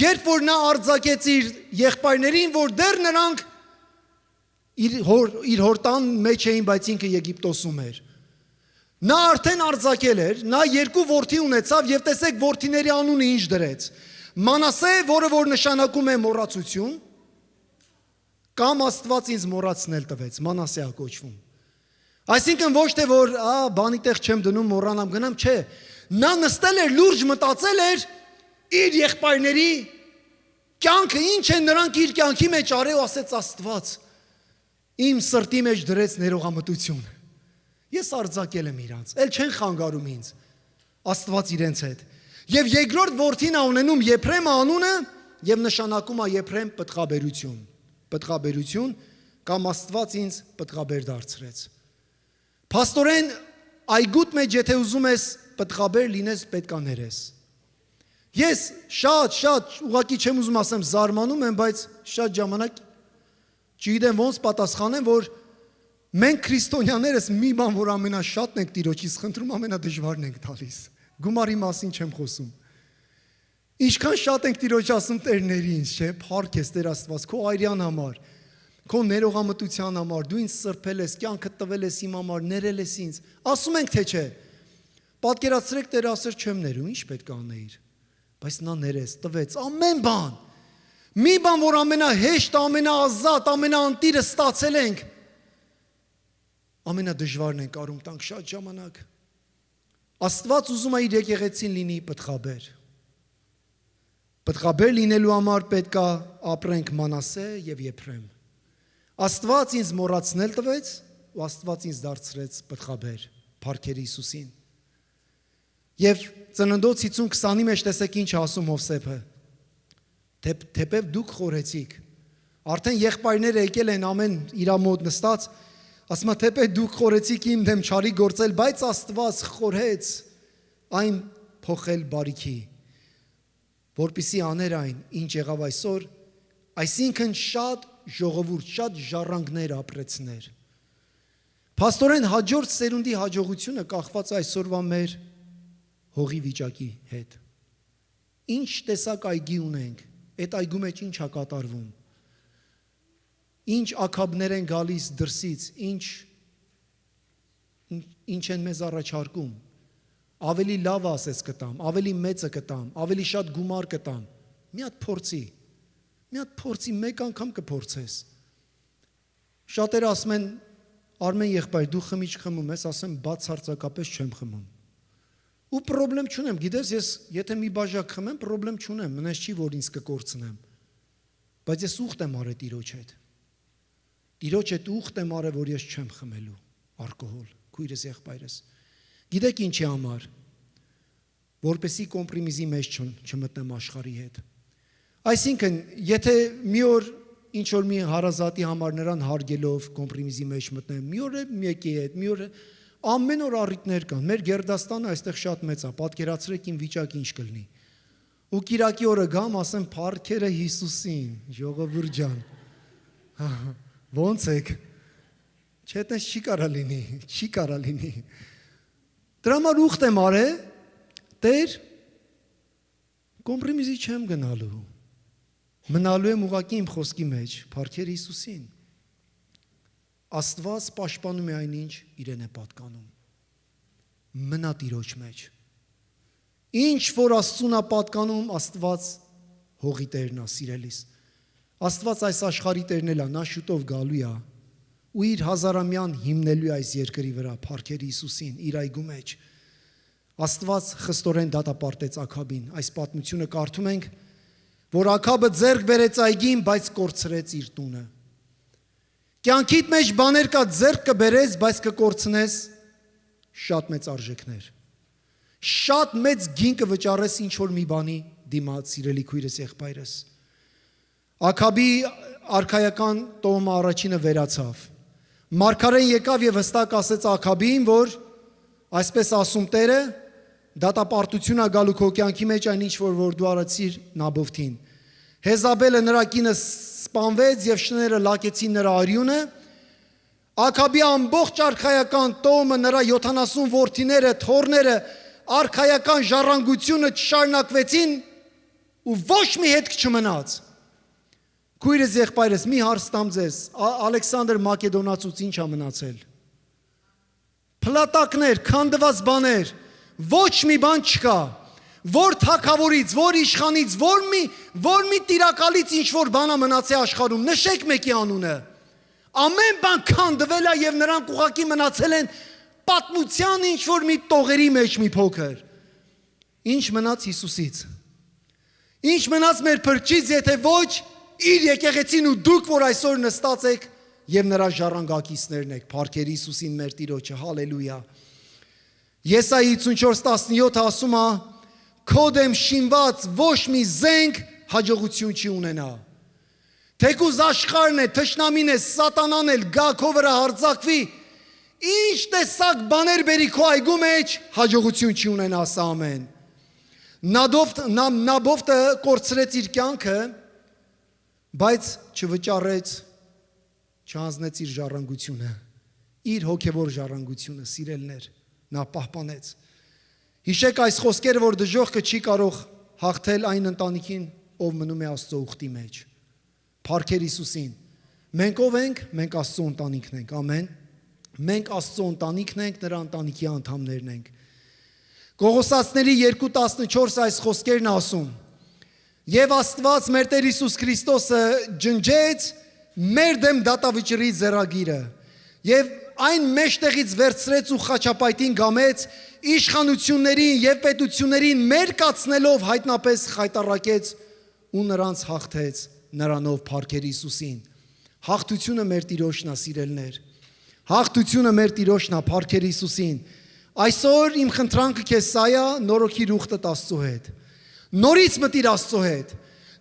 երբ որ նա արձակեց իր եղբայրներին, որ դեռ նրանք իր հորտան մեջ էին, բայց ինքը Եգիպտոսում էր։ Նա արդեն արձակել էր, նա 2 որդի ունեցավ եւ տեսեք որդիների անունը ինչ դրեց։ Մանասե, որը որ նշանակում է մոռացություն, կամ Աստված ինձ մոռացնել տվեց, Մանասե է կոչվում։ Այսինքն ոչ թե որ բանի տեղ չեմ դնում, մոռանամ, գնամ, չէ։ Նա նստել էր, լուրջ մտածել էր իր եղբայրների կյանքը, ինչ են նրանք իր կյանքի մեջ արել, ասեց Աստված իմ սրտի մեջ դրեց ներողամտություն։ Ես արձակել եմ իրանց, էլ չեն խանգարում ինձ, Աստված իրենց հետ։ Եվ երկրորդ որդին ունենում Եփրեմ անունը եւ նշանակում է Եփրեմ պտղաբերություն։ Պտղաբերություն կամ Աստված ինձ պտղաբեր դարձրեց։ Փաստորեն այգուտ մեջ եթե ուզում ես պտղաբեր լինես, պետքա ներես։ Ես շատ ուղղակի չեմ ուզում ասեմ զարմանում եմ, բայց շատ ժամանակ չգիտեմ ոնց պատասխանեմ, որ մենք քրիստոնյաներս մի բան, որ ամենաշատն ենք Տիրոջից խնդրում, ամենադժվարն ենք տալիս։ Գումարի մասին չեմ խոսում։ Ինչքան շատ ենք Տիրոջ ասում Տերների ինձ, չէ՞, փառք ես Տեր Աստված, քո այրյան համար, քո ներողամտության համար, դու ինձ սրբել ես, կյանքը տվել ես իմ համար, ներել ես ինձ։ Ասում ենք թե չէ։ Պատկերացրեք Տերը ասեր չեմ ներում, ինչ պետք է անեիր։ Բայց նա ներեց, տվեց ամեն բան։ Մի բան, որ ամենահեշտ, ամենաազատ, ամենաանտիրը ստացել ենք, ամենադժվարն ենք արում տանք շատ ժամանակ։ Աստված ուզում է իր եկեղեցին լինի պտղաբեր։ Պտղաբեր լինելու համար պետք է ապրենք Մանասե եւ Եփրեմ։ Աստված ինձ մոռացնել տվեց, ու Աստված ինձ դարձրեց պտղաբեր, փառքեր Հիսուսին։ Եվ Ծննդոց 50-20-ի մեջ տեսեք ինչ ասում Հովսեփը։ Թեպև դուք խորեցիք, արդեն եղբայրները եկել են ամեն իրա մոտ նստած, ասում է թեպև դուք խորեցիք իմ դեմ չարի գործել, բայց Աստված խորհեց այն փոխել բարիքի, որպեսզի աներ այն, ինչ եղավ այսօր, այսինքն շատ ժողովուրդ, շատ ժառանգներ ապրեցներ։ Փաստորեն հաջորդ սերունդի հաջողությունը կախված այսօրվա մեր հողի վիճակի հետ։ Ինչ տեսակ այգի ունենք, այդ այգու մեջ ինչ է կատարվում, ինչ աքաբներ են գալիս դրսից, ինչ են մեզ առաջարկում, ավելի լավ ասես կտամ, ավելի մեծը կտամ, ավելի շատ գումար կտամ, մի հատ փորձի, մեկ անգամ կփորձես։ Շատերը ասում են, Արմեն եղբայր, դու խմիչք խմում ես, ասեմ բացարձակապես չեմ խմում։ Ու պրոբլեմ չունեմ, գիտես, ես եթե մի բաժակ խմեմ, պրոբլեմ չունեմ, մնաց չի, որ ինձ կկորցնեմ։ Բայց ես ուխտ եմ արել Տիրոջ հետ։ Տիրոջ հետ ուխտ եմ արել, որ ես չեմ խմելու ալկոհոլ, քույրս եղբայրս։ Գիտեք ինչի համար, որպեսի կոմպրոմիսի մեջ չմտնեմ աշխարհի հետ։ Այսինքն, եթե մի օր ինչ որ մի հարազատի համար նրան հարգելով կոմպրոմիսի մեջ մտնեմ, մի օր մեկի հետ, մի օր ամեն օր առիթներ կան։ Մեր Գերդաստանը այստեղ շատ մեծ է, պատկերացրեք իմ վիճակը ինչ կլինի։ Ու Կիրակի օրը գամ, ասեմ փառքերը Հիսուսին, ժողովուրդ ջան։ Ոնց եք։ Չէ, այդպես չի կարա լինի։ Դրա համար ուխտ եմ արել, Տեր, կոմպրոմիսի չեմ գնալու։ Մնալու եմ ուղղակի իմ խոսքի մեջ, փառքեր Հիսուսին։ Աստված պաշտպանում է այնինչ իրեն է պատկանում։ Մնա Տիրոջ մեջ։ Ինչ որ Աստծուն է պատկանում, Աստված հողի Տերն է, սիրելիս։ Աստված այս աշխարհի Տերն է, նա շուտով գալու է ու իր հազարամյան հիմնելու այս երկրի վրա, փառքեր Հիսուսին, իր այգու մեջ։ Աստված խստորեն դատապարտեց Աքաբին։ Այս պատմությունը կարդում ենք, որ Աքաբը ձեռք բերեց այգին, բայց կորցրեց իր տունը։ Կյանքիդ մեջ բաներ կա, ձեռք կբերես, բայց կկորցնես շատ մեծ արժեքներ։ Շատ մեծ գին կվճարես ինչ-որ մի բանի դիմաց, սիրելի քույրս, եղբայրս։ Աքաբի արքայական տոհմը առաջինը վերացավ։ Մարգարեն եկավ եւ հստակ ասեց Աքաբին, որ այսպես ասում Տերը, դատապարտությունա գալու քո կյանքի մեջ այն ինչ որ դու արեցիր Նաբովթին։ Հեզաբելը նրա կինը սպանվեց եւ շները լակեցին նրա արյունը։ Աքաբի ամբողջ արքայական տոհմը, նրա 70 որդիները, թոռները, արքայական ժառանգությունը չշարունակվեցին ու ոչ մի հետք չմնաց։ Քույրս, եղբայրս, մի հարց տամ ձեզ, Ալեքսանդր Մակեդոնացուց ինչ ա մնացել։ Փլատակներ, քանդված բաներ, ոչ մի բան չկա, որ թագավորից, որ իշխանից, որ մի տիրակալից ինչ որ բան ա մնացել աշխարհում, նշեք մեկի անունը։ Ամեն բան քանդվել է եւ նրանք ուղակի մնացել են պատմության ինչ որ մի տողերի մեջ մի փոքր։ Ինչ մնաց Հիսուսից։ Ինչ մնաց մեր փրկիչից, եթե ոչ իր եկեղեցին ու դուք, որ այսօր նստած եք եւ նրա ժառանգակիցներն եք, փառքեր Հիսուսին մեր Տիրոջը, հալելույա։ Եսայի 54:17 ասում է. քո դեմ շինված ոչ մի զենք հաջողություն չի ունենա։ Թեկուզ աշխարհն է, թշնամին է, սատանան էլ գա քո վրա հարձակվի, ինչ տեսակ բաներ բերի քո այգու մեջ, հաջողություն չի ունենա, ասա ամեն։ Նաբովթը կորցրեց իր կյանքը, բայց չվճարեց, չհանձնեց իր ժառանգությունը, իր հոգևոր ժառանգությունը, սիրելներ, նա պահպանեց։ Հիշեք այս խոսքերը, որ դժոխքը չի կարող հաղթել այն ընտանիքին, ով մնում է Աստծո ուխտի մեջ։ Փառքեր Հիսուսին։ Մենք ով ենք, մենք Աստծո ընտանիքն ենք, ամեն։ Մենք Աստծո ընտանիքն ենք, նրա ընտանիքի անդամներն ենք։ Կողոսացների 2:14 այս խոսքերն ասում. Եվ Աստված մեր Տեր Հիսուս Քրիստոսը ջնջեց մեր դեմ դատավճռի ձեռագիրը եւ այն մեջտեղից վերցրեց ու խաչապայտին գամեց, իշխանություններին եւ պետություններին մերկացնելով հայտնապես խայտառակեց ու նրանց հաղթեց, նրանով փառքեր Հիսուսին։ Հաղթությունը մեր Տիրոջն է, սիրելներ։ Հաղթությունը մեր Տիրոջն է, փառքեր Հիսուսին։ Այսօր իմ խնդրանքը քեզ սա է, նորոգիր ուխտդ Աստծո հետ։ Նորից մտիր Աստծո հետ։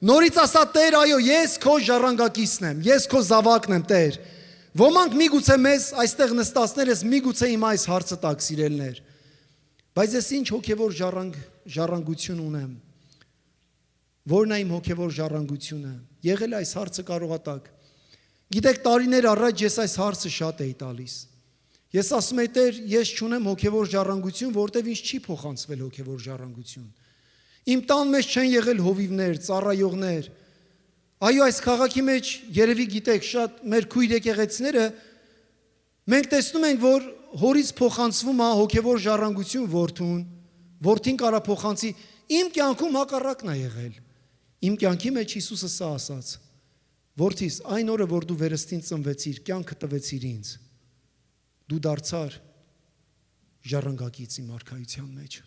Նորից ասա Տեր, այո, ես քո ժառանգակիցն եմ, ես քո զավակն եմ, Տեր։ Ոմանք միգուցե մեզ այստեղ նստածներս միգուցե իմ այս հարցը տակ, սիրելներ։ Բայց ես ինչ հոգևոր ժառանգություն ունեմ։ Որն է իմ հոգևոր ժառանգությունը։ Եղել այս հարցը կարող տակ։ Գիտեք, տարիներ առաջ ես այս հարցը շատ էի տալիս։ Ես ասում եի Տեր, ես չունեմ հոգևոր ժառանգություն, որտեվ ինձ չի փոխանցվել հոգևոր ժառանգություն։ Իմ տան մեջ չեն եղել հովիվներ, ծառայողներ։ Այո, այս քաղաքի մեջ երևի գիտեք, շատ մեր քույր եկեղեցիները մենք տեսնում ենք, որ հորից փոխանցվում է հոգևոր ժառանգություն որդուն, որդին կարա փոխանցի։ Իմ կյանքում հակառակն է եղել։ Իմ կյանքի մեջ Հիսուսը սա ասաց. Որդիս, այն օրը, որ դու վերստին ծնվեցիր, կյանքը տվեցիր ինձ, դու դարձար ժառանգակից իմ արքայության մեջ։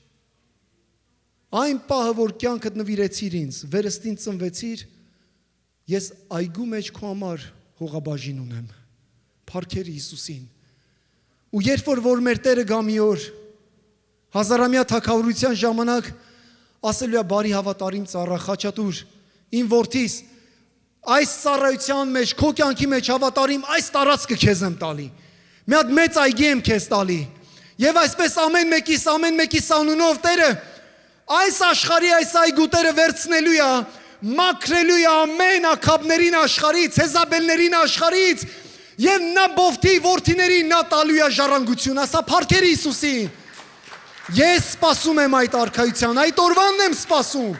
Այն պահը, որ կյանքդ նվիրեցիր ինձ, վերստին ծնվեցիր, ես այգու մեջ քո համար հողաբաժին ունեմ, փառքեր Հիսուսին։ Ու երբ որ մեր Տերը գա մի օր, հազարամյա թագավորության ժամանակ, ասելու է բարի հավատարիմ ծառա, խաչատուր, իմ որդիս, այս ծառայության մեջ, քո կյանքի մեջ հավատարիմ, այս տարածքը քեզ եմ տալի, մի հատ մեծ այգի եմ քեզ տալի, եւ այսպես ամեն մեկիս անունով Տերը այս աշխարհի այս այգու Տերը վերցնելու է, մաքրելու է ամեն աքաբներին աշխարհից, հեզաբելներին աշխարհից եւ նա Բովթի որդիներին նա տալու է ժառանգություն, ասա փառքեր Հիսուսին։ Ես սպասում եմ այդ արքայության, այդ օրվանն եմ սպասում։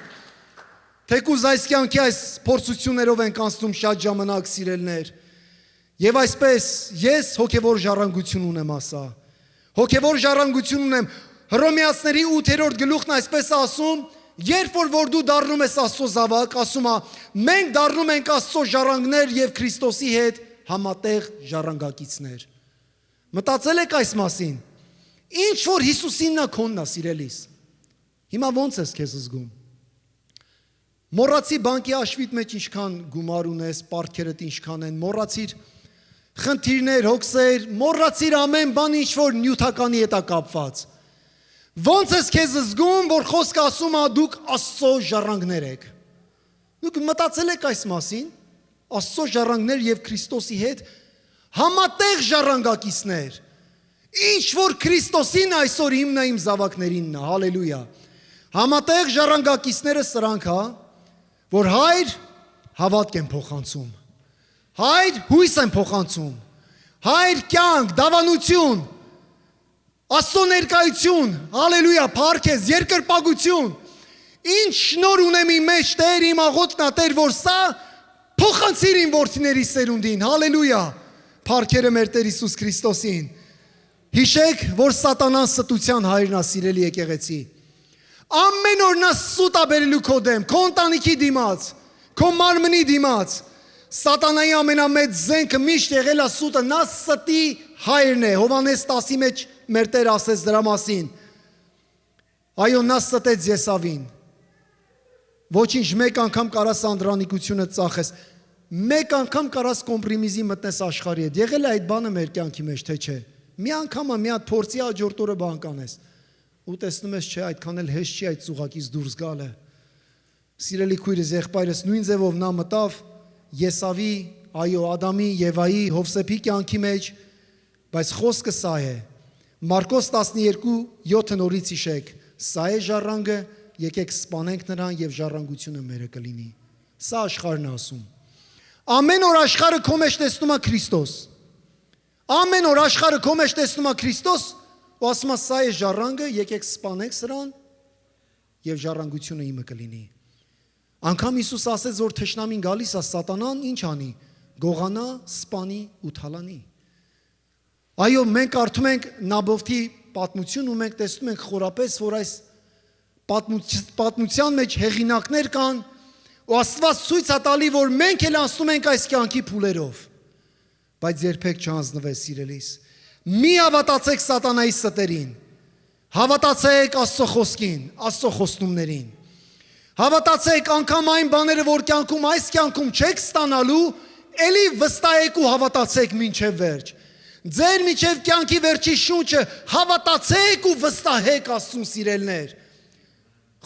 Թեկուզ այս կյանքի այս փորձություններով ենք անցնում շատ ժամանակ, սիրելներ։ Եվ այսպես ես հոգևոր ժառանգություն ունեմ, ասա։ Հոգևոր ժառանգություն ունեմ։ Հռոմեացիների 8-րդ գլուխն այսպես ասում, երբ որ դու դառնում ես Աստծո զավակ, ասում է, մենք դառնում ենք Աստծո ժառանգներ եւ Քրիստոսի հետ համատեղ ժառանգակիցներ։ Մտածել եք այս մասին։ Ինչ որ Հիսուսինն է քոնն է, սիրելիս։ Հիմա ո՞նց ես քեզ զգում։ Մոռացի բանկի հաշվիդ մեջ ինչքան գումար ունես, պարտքերդ ինչքան են, մոռացիր խնդիրներ, հոգսեր, մոռացիր ամեն բան, ինչ որ նյութականի հետ է կապված։ Ո՞նց ես քեզ զգում, որ խոսքը ասում է դուք Աստծո ժառանգներ եք։ Դուք մտածել եք այս մասին, Աստծո ժառանգներ եւ Քրիստոսի հետ համատեղ ժառանգակիցներ։ Ինչ որ Քրիստոսին այսօր իմն է, իմ զավակներինն է, հալելույա։ Համատեղ ժառանգակիցները սրանք հա, որ հայր հավատք են փոխանցում, հայր հույս են փոխանցում, հայր կյանք, դավանություն, Աստծո ներկայություն, հալելույա, փառքեզ, երկրպագություն, ինչ շնոր ունեմ իմ մեջ, Տեր, իմ աղոթքն է, Տեր, որ սա փոխանցիր իմ որդիների սերունդին, հալելույա, փառքերը մեր Տեր Հիսուս Քրիստոսին։ Հիշեք, որ սատանան ստության հայրն է, սիրելի եկեղեցի։ Ամեն օր նա սուտ է բերելու քո դեմ, քո ընտանիքի դիմաց, քո մարմնի դիմաց։ Սատանայի ամենամեծ զենքը միշտ եղել է սուտը, նա ստի հայրն է։ Հովհաննես 10-ի մեջ մեր Տեր ասեց դրա մասին։ Այո, նա ստեց Եսավին։ Ոչինչ, մեկ անգամ կարաս անդրանիկությունը ծախես, մեկ անգամ կարաս կոմպրիմիզի մտնես աշխարհի հետ։ Եղել է այդ բանը մեր կյանքի մեջ, թե չէ։ Մի անգամ մի հատ փորձի հաջորդ օրը բան կանես։ Ու տեսնում ես, չէ, այդքան էլ հեշտ չի այդ ծուղակից դուրս գալը։ Սիրելի քույրս, եղբայրս նույն ձևով նա մտավ Եսավի, այո, Ադամի, Եվայի, Հովսեփի կյանքի մեջ, բայց խոսքը սա է։ Մարկոս 12:7 նորից հիշեք, սա է ժառանգը, եկեք սպանենք նրան եւ ժառանգությունը մերը կլինի։ Սա աշխարհն է ասում։ Ամեն օր աշխարհը քո մեջ տեսնում է Քրիստոս։ Ամեն օր աշխարհը քո մեջ տեսնում է Քրիստոս, ու ասում է սա է ժառանգը, եկեք սպանենք սրան եւ ժառանգությունը իմը կլինի։ Անկամ Հիսուս ասեց, որ թշնամին գալիս է, սատանան ինչ անի, գողանա, սպանի ու թալանի։ Այո, մենք կարդում ենք Նաբովթի պատմություն ու մենք տեսնում ենք խորապես, որ այս պատմության մեջ հեղինակներ կան ու Աստված ցույց է տալի, որ մենք էլ անցնում ենք այս կյանքի փուլերով։ Բայց երբեք չհանձնվես, սիրելիս։ Մի հավատացեք սատանայի ստերին։ Հավատացեք Աստծո խոսքին, Աստծո խոստումներին։ Հավատացեք անգամ այն բաները, որ կյանքում այս կյանքում չեք ստանալու, ելի վստահեք ու հավատացեք մինչև վերջ։ Ձեր միջև կյանքի վերջի շունչը հավատացեք ու վստահեք Աստծուն, սիրելներ։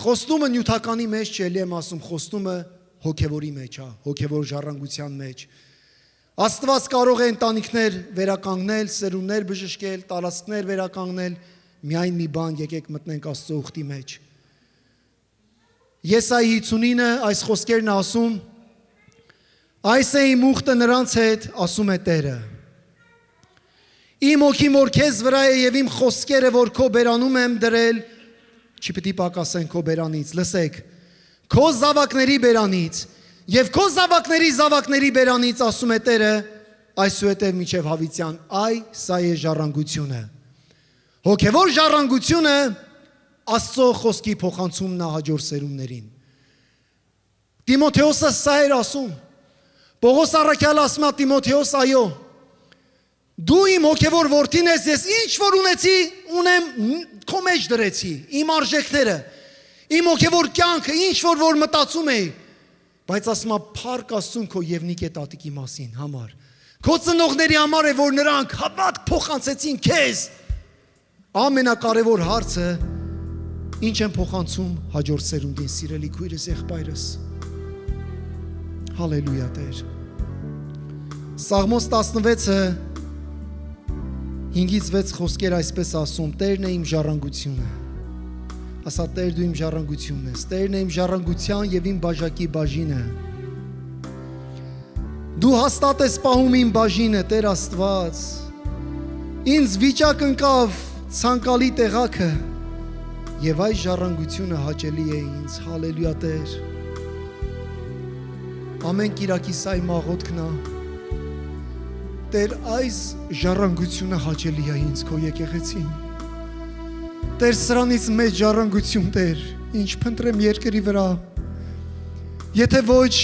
Խոստումը նյութականի մեջ չէ, ելի եմ ասում, խոստումը հոգևորի մեջ է, հոգևոր ժառանգության մեջ։ Աստված կարող է ընտանիքներ վերականգնել, սերունդներ բժշկել, տարածքներ վերականգնել, միայն մի բան, եկեք մտնենք Աստծո ուխտի մեջ։ Եսայի 59-ը այս խոսքերն է ասում. այս է իմ ուխտը նրանց հետ, ասում է Տերը։ Իմ հոգին, որ քեզ վրա է եւ իմ խոսքերը, որ քո բերանում եմ դրել, չի պիտի պակասեն քո բերանից, լսեք, քո զավակների բերանից եւ քո զավակների բերանից, ասում է Տերը, այսուհետև մինչև հավիտյան, այ սա է ժառանգությունը։ Հոգևոր ժառանգությունը Աստծո խոսքի փոխանցումն է հաջորդ սերունդներին։ Տիմոթեոսը սա էր ասում։ Պողոս առաքյալը ասում է Տիմոթեոս, այո, դու իմ հոգևոր որդին ես, ես ինչ որ ունեցի, ունեմ, քո մեջ դրեցի, իմ արժեքները, իմ հոգևոր կյանքը, ինչ որ մտածում էի, բայց ասում է փառք Աստծուն քո Եվնիկե տատիկի մասին համար։ Քո ծնողների համար է, որ նրանք հավատք փոխանցեցին քեզ։ Ամենակարևոր հարցը ինչ են փոխանցում հաջորդ սերունդին, սիրելի քույրս, եղբայրս։ Հալելույա Տեր։ Սաղմոս 16-ը 5-6 խոսքեր այսպես ասում. Տերն է իմ ժառանգությունը։ Ասա Տեր, դու իմ ժառանգությունն ես։ Տերն է իմ ժառանգության եւ իմ բաժակի բաժինը։ Դու հաստատ ես պահում իմ բաժինը, Տեր Աստված։ Ինձ վիճակ ընկավ ցանկալի տեղաքը եւ այս ժառանգությունը հաճելի է ինձ։ Հալելույա Տեր։ Ամեն կիրակի սա իմ աղոթքն է։ Տեր, այս ժառանգությունը հաճելի է ինձ քո եկեղեցին։ Տեր, սրանից մեծ ժառանգություն, Տեր, ինչ փնտրեմ երկրի վրա։ Եթե ոչ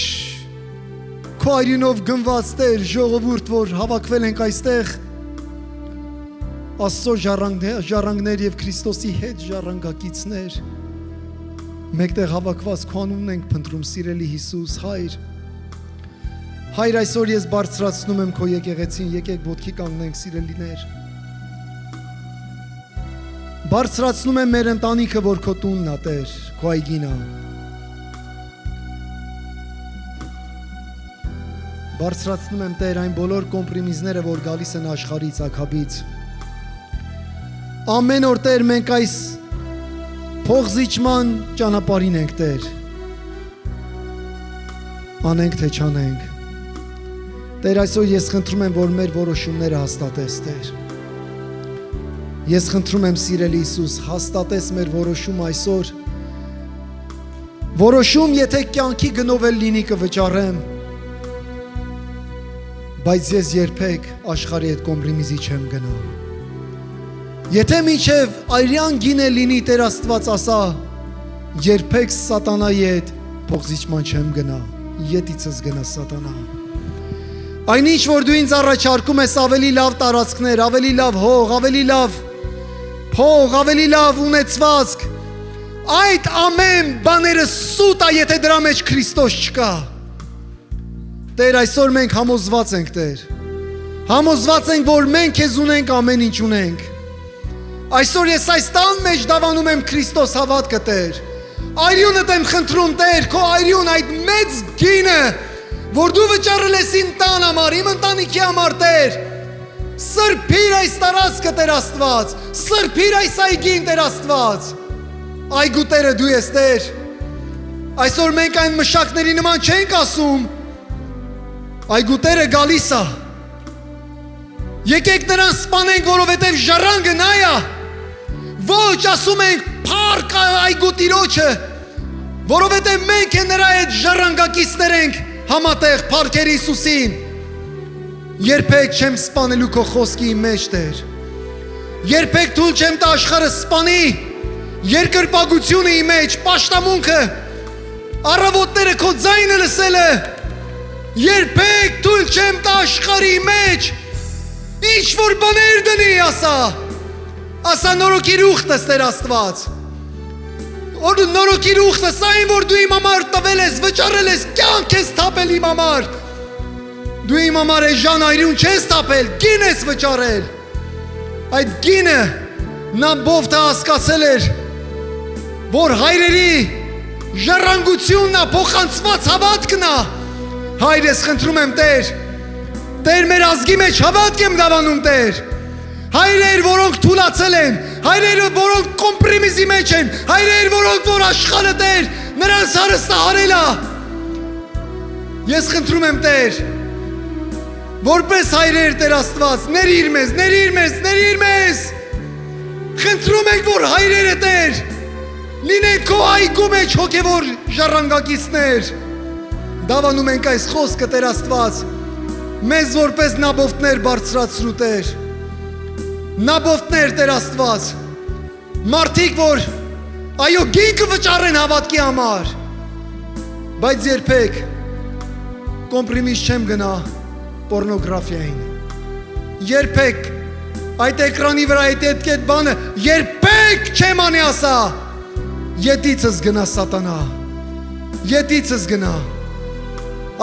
քո այրինով գնված, Տեր, ժողովուրդ, որ հավաքվել ենք այստեղ, Աստծո ժառանգներ եւ Քրիստոսի հետ ժառանգակիցներ մեկտեղ հավաքված քո անունն ենք փնտրում, սիրելի Հիսուս, Հայր, այսօր ես բարձրացնում եմ քո եկեղեցին, եկեք ոտքի կանգնենք, սիրելիներ։ Բարձրացնում եմ մեր ընտանիքը, որ քո տունն է, Տեր, քո այգին է։ Բարձրացնում եմ, Տեր, այն բոլոր կոմպրիմիզները, որ գալիս են աշխարհից, ակաբից։ Ամեն օր, Տեր, մենք այս փողզիջման ճանապարհին ենք, Տեր։ Անենք թե չանենք։ Տեր, այսօր ես խնդրում եմ, որ մեր որոշումները հաստատես, Տեր։ Ես խնդրում եմ, սիրելի Հիսուս, հաստատես մեր որոշումը այսօր։ Որոշում, եթե կյանքի գնով էլ լինի կվճարեմ, բայց ես երբեք աշխարհի հետ կոմպրիմիզի չեմ գնա։ Եթե մինչև այրյան գինը լինի, Տեր Աստված ասա, երբեք սատանայի հետ փողզիջման չեմ գնա, ետիցս գնա սատանա։ Այնինչ, որ դու ինձ առաջարկում ես ավելի լավ տարածքներ, ավելի լավ հող, ավելի լավ փող, ավելի լավ ունեցվածք, այդ ամեն բաները սուտ է, եթե դրա մեջ Քրիստոս չկա։ Տեր, այսօր մենք համոզված ենք, Տեր, համոզված ենք, որ մենք քեզ ունենք, ամեն ինչ ունենք։ Այսօր ես այս տան մեջ դավանում եմ Քրիստոս հավատքը, Տեր։ Այրյունդ եմ խնդրում, Տեր, քո այրյուն այդ մեծ գինը, որ դու վճարել ես իմ տան համար, իմ ընտանիքի համար, Տեր։ Սրբիր այս տարածքը, Տեր Աստված, սրբիր այս այգին, Տեր Աստված։ Այգու Տերը դու ես, Տեր։ Այսօր մենք այն մշակների նման չենք ասում։ Այգու Տերը գալիս է։ Եկեք նրան սպանենք, որովհետև ժառանգը նա է։ Ոչ, ասում ենք, փառք այգու Տիրոջը, որովհետև մենք նրա հետ ժառանգակիցներ ենք համատեղ փառքեր Հիսուսին։ Երբեք չեմ սպանելու քո խոսքի մեջ, Տեր։ Երբեք թույլ չեմ տա աշխարհը սպանի երկրպագությունը իմ մեջ, պաշտամունքը, առավոտները քո ձայնը լսելը։ Երբեք թույլ չեմ տա աշխարհի մեջ ինչ որ բաներ դնի, ասա նորոգիր ուխտս, Տեր Աստված։ Նորոգիր ուխտս, այն որ դու իմ համար տվել ես, վճարել ես, կյանք ես թափել իմ համար։ Դու իմ համար էժան այրուն չես թափել, գին ես վճարել։ Այդ գինը Նաբովթը հասկացել էր, որ հայրերի ժառանգությունն է, փոխանցված հավատքն է։ Հայր, ես խնդրում եմ, Տեր, Տեր, մեր ազգի մեջ հավատք եմ դավանում, Տեր։ Հայրեր, որոնք թուլացել են, հայրեր, որոնք կոմպրիմիզի մեջ են, հայրեր, որոնք որ աշխարհը, Տեր, նրանց հարստահարել է։ Ես խնդրում եմ, Տեր, որպես հայրեր, Տեր Աստված, ներիր մեզ, ներիր մեզ, ներիր մեզ։ Խնդրում ենք, որ հայրերը, Տեր, լինեն քո այգու մեջ հոգևոր ժառանգակիցներ։ Դավանում ենք այս խոսքը, Տեր Աստված, մեզ որպես նաբովտներ բարձրացրու, Տեր։ Նաբովտներ, Տեր Աստված, մարդիկ, որ այո գինքը վճարեն հավատքի համար, բայց երբեք կոմպրիմիզ չեմ գնա պորնոգրաֆիային, երբեք այդ էկրանի վրա այդ բանը երբեք չեմ անի, ասա ետիցս գնա սատանա, ետիցս գնա,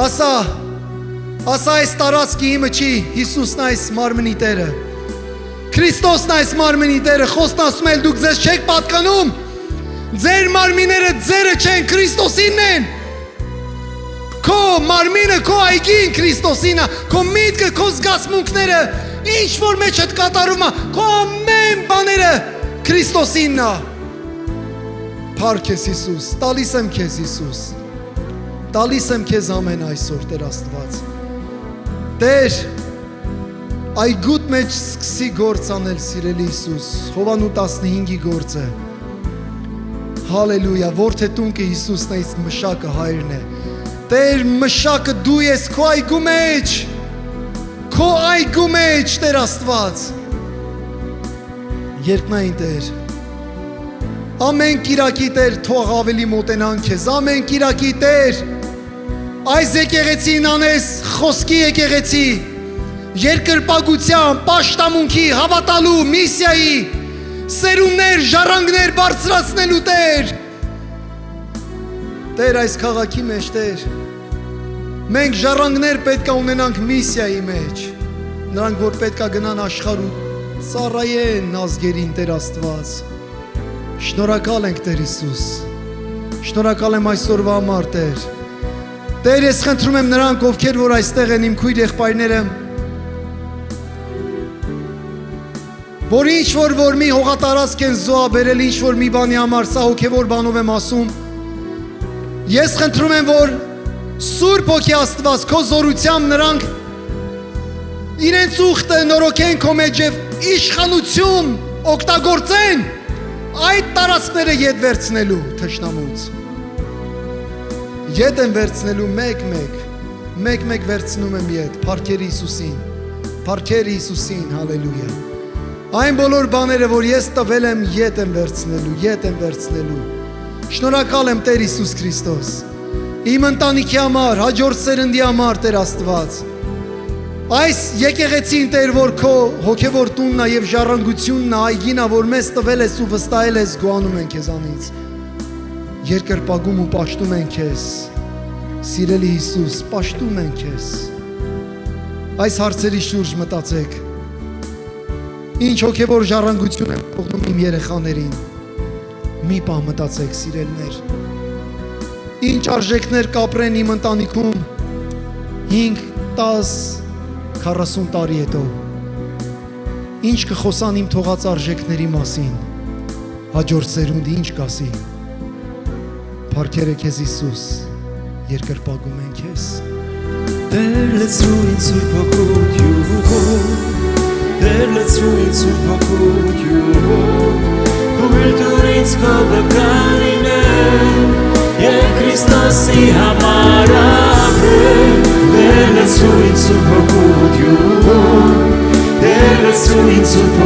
ասա այս տարածքի իմը չի, Հիսուսն այս մարմնի Տերը, Քրիստոսն այս մարմնի Տերը, խոսքն ասում էլ դուք ձեզ չեք պատկանում, ձեր մարմինները ձերը չեն, Քրիստոսինն են, քո մարմինը, քո այգին Քրիստոսին է, քո միտքը, քո զգացմունքները, ինչ որ մեջ հետ կատարում է, քո ամեն բաները Քրիստոսինն է։ Փառք ես Հիսուս, տալիս եմ քեզ Հիսուս, տալիս եմ քեզ ամեն այսօր, Տեր Աստված։ Տեր, այգուտ մեջ սկսի գործ անել, սիրելի Հիսուս, Հովանու 15-ի գործը։ Հալելույա, որդետունքը Հիսուսն է, իսկ մշակը հայրն է։ Տեր, մշակը դու ես քո այգու մեջ, քո այգու մեջ, Տեր Աստված։ Երկնային Տեր, ամեն կիրակի Տեր, թող ավելի մոտենան քեզ, ամեն կիրակի Տեր, այս եկեղեցին անես խոսքի եկեղեցի, երկրպագության, պաշտամունքի, հավատալու, միսիայի, սերունդներ, ժառանգներ բարձրացնելու Տեր։ Տեր, այս քաղաքի մեջ, Տեր, մենք ժառանգներ պետք է ունենանք միսիայի մեջ, նրանք, որ պետք է գնան աշխարհ ու ծառայեն ազգերին, Տեր Աստված։ Շնորհակալ ենք, Տեր Հիսուս, շնորհակալ եմ այսօրվա համար, Տեր։ Տեր, ես խնդրում եմ նրանք, ովքեր որ այստեղ են, իմ քույր եղբայրները, որ ինչ որ մի հողատարածք են զոհաբերել, ինչ որ մի բանի համար, սա հոգևոր բանով եմ ասում, ես խնդրում եմ, որ Սուրբ Հոգի Աստված քո զորությամբ նրանք իրենց ուխտը նորոգեն քո մեջ եւ իշխանություն օգտագործեն այդ տարածքները ետ վերցնելու թշնամուց։ Ետ են վերցնելու մեկ վերցնում եմ ետ, փառքեր Հիսուսին, հալելույա։ Այն բոլոր բաները, որ ես տվել եմ, ետ եմ վերցնելու։ Շնորհակալ եմ, Տեր Հիսուս Քրիստոս, իմ ընտանիքի համար, հաջորդ սերնդի համար, Տեր Աստված։ Այս եկեղեցին, Տեր, որ քո հոգևոր տունն է եւ ժառանգությունն է, այգին է, որ մեզ տվել ես ու վստահել ես, գոհանում ենք քեզանից։ Երկրպագում ու պաշտում ենք քեզ։ Սիրելի Հիսուս, պաշտում ենք քեզ։ Այս հարցերի շուրջ մտածեք։ Ինչ հոգևոր ժառանգություն եմ թողնում իմ երեխաներին։ Մի պահ մտածեք, սիրելիներ։ Ինչ արժեքներ կապրեն իմ ընտանիքում 5, 10, 40 տարի հետո։ Ինչ կխոսան իմ թողած արժեքների մասին։ Հաջորդ սերունդը ինչ կասի։ Փառքեր քեզ Հիսուս, երկրպագում ենք քեզ։ Տեր լցրու ինձ Սուրբ Հոգուտյուն, Տեր լցրու ինձ Սուրբ Հոգուտյուն, Թույլ ինձ քո վկայել, եւ Քրիստոսի համար ապրել։ Տեր լցրու ինձ Սուրբ Հոգուտյուն, Տեր լցրու ինձ Սուրբ